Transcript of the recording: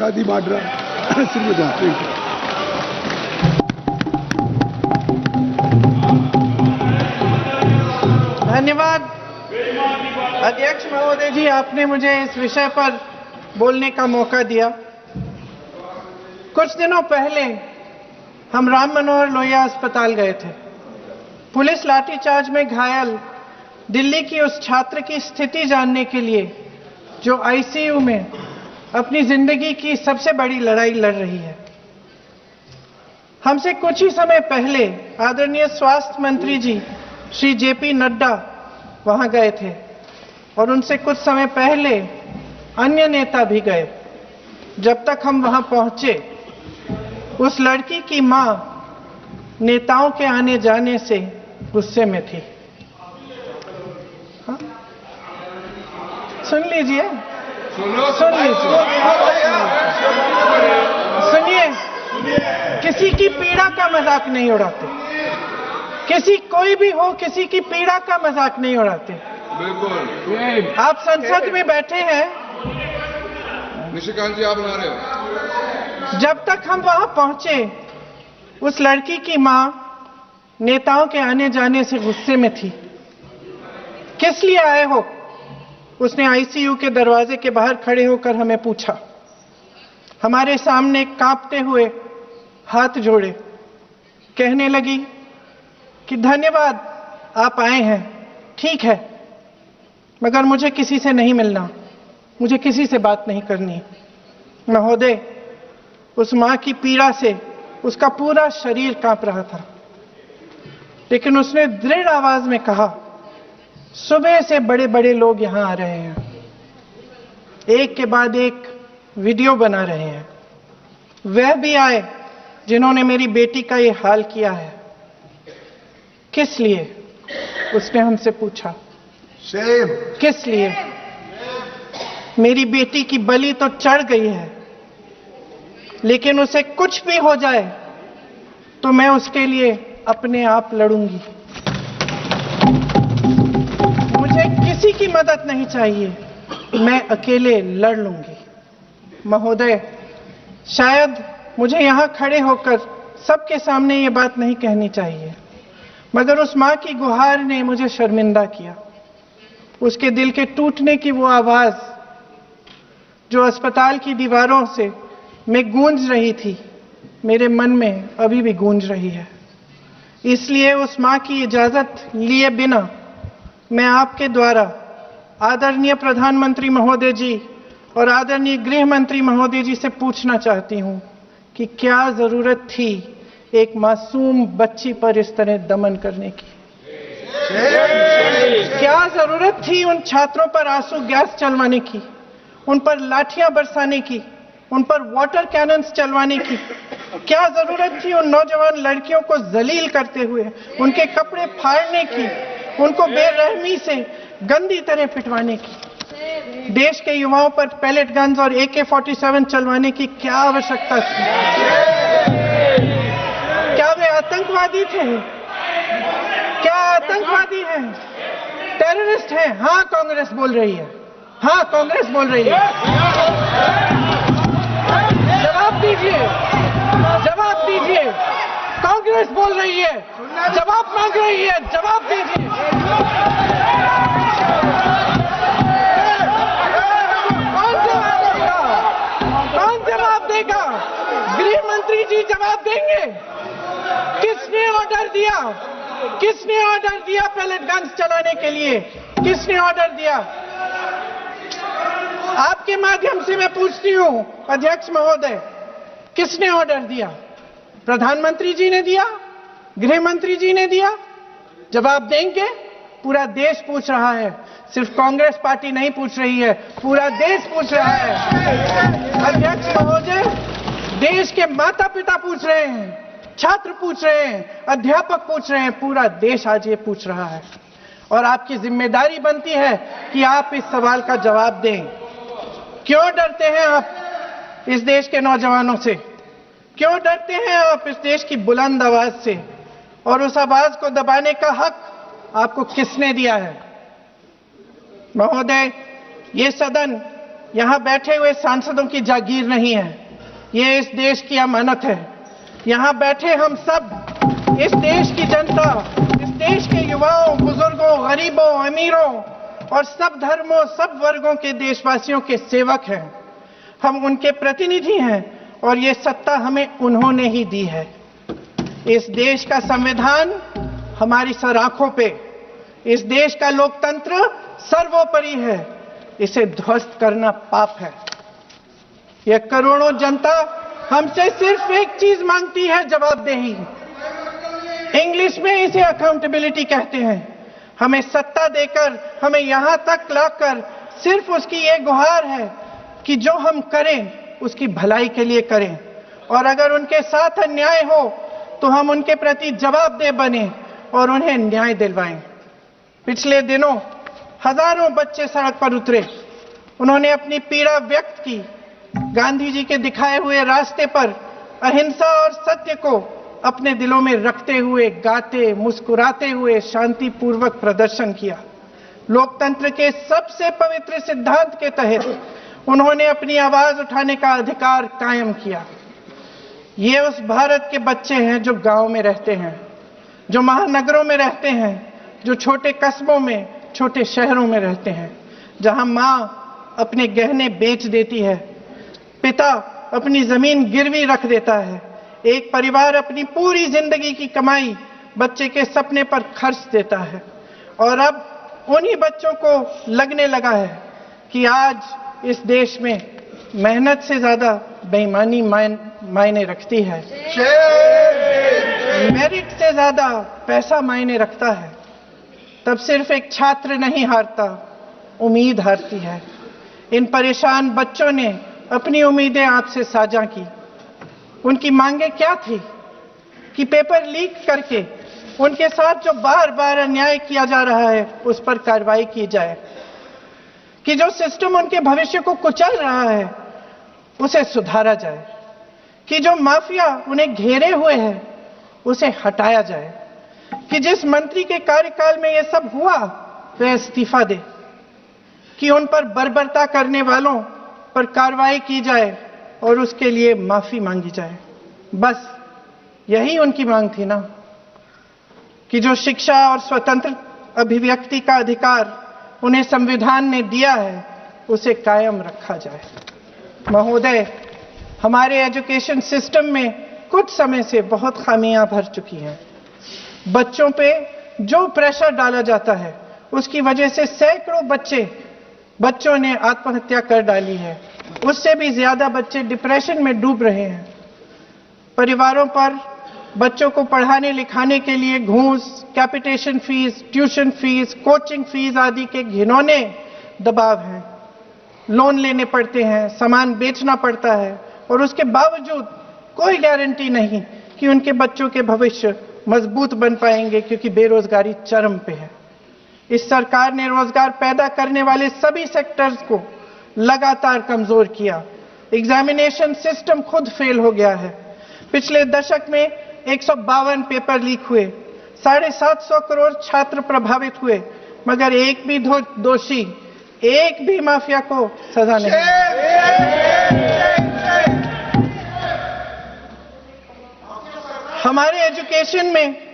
शादी माड्रा धन्यवाद अध्यक्ष महोदय जी, आपने मुझे इस विषय पर बोलने का मौका दिया। कुछ दिनों पहले हम राम मनोहर लोहिया अस्पताल गए थे। पुलिस लाठीचार्ज में घायल दिल्ली की उस छात्र की स्थिति जानने के लिए जो आईसीयू में अपनी जिंदगी की सबसे बड़ी लड़ाई लड़ रही है। हमसे कुछ ही समय पहले आदरणीय स्वास्थ्य मंत्री जी श्री जेपी नड्डा वहां गए थे और उनसे कुछ समय पहले अन्य नेता भी गए। जब तक हम वहां पहुंचे, उस लड़की की मां नेताओं के आने जाने से गुस्से में थी। हाँ? सुन लीजिए, सुन लीजिए, सुनिए। किसी की पीड़ा का मजाक नहीं उड़ाते, कोई भी हो, किसी की पीड़ा का मजाक नहीं उड़ाते। बिल्कुल। आप संसद में बैठे हैं, निशिकांत जी आप बना रहे हो। जब तक हम वहां पहुंचे, उस लड़की की मां नेताओं के आने जाने से गुस्से में थी। किस लिए आए हो? उसने आईसीयू के दरवाजे के बाहर खड़े होकर हमें पूछा। हमारे सामने कांपते हुए हाथ जोड़े कहने लगी कि धन्यवाद आप आए हैं, ठीक है, मगर मुझे किसी से नहीं मिलना, मुझे किसी से बात नहीं करनी। महोदय, उस मां की पीड़ा से उसका पूरा शरीर कांप रहा था, लेकिन उसने दृढ़ आवाज में कहा, सुबह से बड़े बड़े लोग यहां आ रहे हैं, एक के बाद एक वीडियो बना रहे हैं। वह भी आए जिन्होंने मेरी बेटी का ये हाल किया है। किस लिए? उसने हमसे पूछा। किस लिए? मेरी बेटी की बलि तो चढ़ गई है, लेकिन उसे कुछ भी हो जाए तो मैं उसके लिए अपने आप लड़ूंगी। मुझे किसी की मदद नहीं चाहिए, मैं अकेले लड़ लूंगी। महोदय, शायद मुझे यहां खड़े होकर सबके सामने ये बात नहीं कहनी चाहिए, मगर उस मां की गुहार ने मुझे शर्मिंदा किया। उसके दिल के टूटने की वो आवाज जो अस्पताल की दीवारों से में गूंज रही थी, मेरे मन में अभी भी गूंज रही है। इसलिए उस मां की इजाजत लिए बिना मैं आपके द्वारा आदरणीय प्रधानमंत्री महोदय जी और आदरणीय गृह मंत्री महोदय जी से पूछना चाहती हूं कि क्या जरूरत थी एक मासूम बच्ची पर इस तरह दमन करने की? क्या जरूरत थी उन छात्रों पर आंसू गैस चलवाने की, उन पर लाठियां बरसाने की, उन पर वाटर कैनन्स चलवाने की? क्या जरूरत थी उन नौजवान लड़कियों को जलील करते हुए उनके कपड़े फाड़ने की, उनको बेरहमी से गंदी तरह पिटवाने की? देश के युवाओं पर पैलेट गन्स और AK-47 चलवाने की क्या आवश्यकता थी? क्या वे आतंकवादी थे? क्या आतंकवादी हैं? टेररिस्ट हैं? हाँ, कांग्रेस बोल रही है, हाँ, कांग्रेस बोल रही है। जवाब दीजिए, जवाब दीजिए। कांग्रेस बोल रही है, जवाब मांग रही है, जवाब दीजिए। कौन जवाब देगा? गृह मंत्री जी जवाब देंगे। किसने ऑर्डर दिया? किसने ऑर्डर दिया पैलेट गन्स चलाने के लिए? किसने ऑर्डर दिया? आपके माध्यम से मैं पूछती हूं अध्यक्ष महोदय, किसने ऑर्डर दिया? प्रधानमंत्री जी ने दिया? गृह मंत्री जी ने दिया? जवाब देंगे? पूरा देश पूछ रहा है, सिर्फ कांग्रेस पार्टी नहीं पूछ रही है, पूरा देश पूछ रहा है। अध्यक्ष महोदय, देश के माता पिता पूछ रहे हैं, छात्र पूछ रहे हैं, अध्यापक पूछ रहे हैं, पूरा देश आज ये पूछ रहा है। और आपकी जिम्मेदारी बनती है कि आप इस सवाल का जवाब दें। क्यों डरते हैं आप इस देश के नौजवानों से? क्यों डरते हैं आप इस देश की बुलंद आवाज से? और उस आवाज को दबाने का हक आपको किसने दिया है? महोदय, ये सदन यहाँ बैठे हुए सांसदों की जागीर नहीं है, ये इस देश की अमानत है। यहाँ बैठे हम सब इस देश की जनता, इस देश के युवाओं, बुजुर्गों, गरीबों, अमीरों और सब धर्मों, सब वर्गों के देशवासियों के सेवक हैं। हम उनके प्रतिनिधि हैं और ये सत्ता हमें उन्होंने ही दी है। इस देश का संविधान हमारी सर आंखों पे, इस देश का लोकतंत्र सर्वोपरि है, इसे ध्वस्त करना पाप है। यह करोड़ों जनता हमसे सिर्फ एक चीज मांगती है, जवाबदेही। इंग्लिश में इसे अकाउंटेबिलिटी कहते हैं। हमें सत्ता देकर, हमें यहां तक लाकर सिर्फ उसकी ये गुहार है कि जो हम करें उसकी भलाई के लिए करें, और अगर उनके साथ अन्याय हो तो हम उनके प्रति जवाबदेह बने और उन्हें न्याय दिलवाएं। पिछले दिनों हजारों बच्चे सड़क पर उतरे, उन्होंने अपनी पीड़ा व्यक्त की। गांधी जी के दिखाए हुए रास्ते पर अहिंसा और सत्य को अपने दिलों में रखते हुए, गाते, मुस्कुराते हुए शांतिपूर्वक प्रदर्शन किया। लोकतंत्र के सबसे पवित्र सिद्धांत के तहत उन्होंने अपनी आवाज उठाने का अधिकार कायम किया। ये उस भारत के बच्चे हैं जो गांव में रहते हैं, जो महानगरों में रहते हैं, जो छोटे कस्बों में, छोटे शहरों में रहते हैं, जहां मां अपने गहने बेच देती है, पिता अपनी जमीन गिरवी रख देता है, एक परिवार अपनी पूरी जिंदगी की कमाई बच्चे के सपने पर खर्च देता है। और अब उन्हीं बच्चों को लगने लगा है कि आज इस देश में मेहनत से ज्यादा बेईमानी मायने रखती है, मेरिट से ज्यादा पैसा मायने रखता है। तब सिर्फ एक छात्र नहीं हारता, उम्मीद हारती है। इन परेशान बच्चों ने अपनी उम्मीदें आपसे साझा की। उनकी मांगे क्या थी? कि पेपर लीक करके उनके साथ जो बार बार अन्याय किया जा रहा है उस पर कार्रवाई की जाए, कि जो सिस्टम उनके भविष्य को कुचल रहा है उसे सुधारा जाए, कि जो माफिया उन्हें घेरे हुए है उसे हटाया जाए, कि जिस मंत्री के कार्यकाल में यह सब हुआ वह इस्तीफा दे, कि उन पर बर्बरता करने वालों पर कार्रवाई की जाए और उसके लिए माफी मांगी जाए। बस यही उनकी मांग थी ना, कि जो शिक्षा और स्वतंत्र अभिव्यक्ति का अधिकार उन्हें संविधान ने दिया है उसे कायम रखा जाए। महोदय, हमारे एजुकेशन सिस्टम में कुछ समय से बहुत खामियां भर चुकी हैं। बच्चों पे जो प्रेशर डाला जाता है उसकी वजह से सैकड़ों बच्चों ने आत्महत्या कर डाली है। उससे भी ज्यादा बच्चे डिप्रेशन में डूब रहे हैं। परिवारों पर बच्चों को पढ़ाने लिखाने के लिए घूस, capitation fees, tuition fees, coaching fees आदि के घिनौने दबाव हैं। लोन लेने पड़ते हैं, सामान बेचना पड़ता है और उसके बावजूद कोई गारंटी नहीं कि उनके बच्चों के भविष्य मजबूत बन पाएंगे, क्योंकि बेरोजगारी चरम पे है। इस सरकार ने रोजगार पैदा करने वाले सभी सेक्टर्स को लगातार कमजोर किया। एग्जामिनेशन सिस्टम खुद फेल हो गया है। पिछले दशक में 152 पेपर लीक हुए, 750 करोड़ छात्र प्रभावित हुए, मगर एक भी दोषी, एक भी माफिया को सजा नहीं। हमारे एजुकेशन में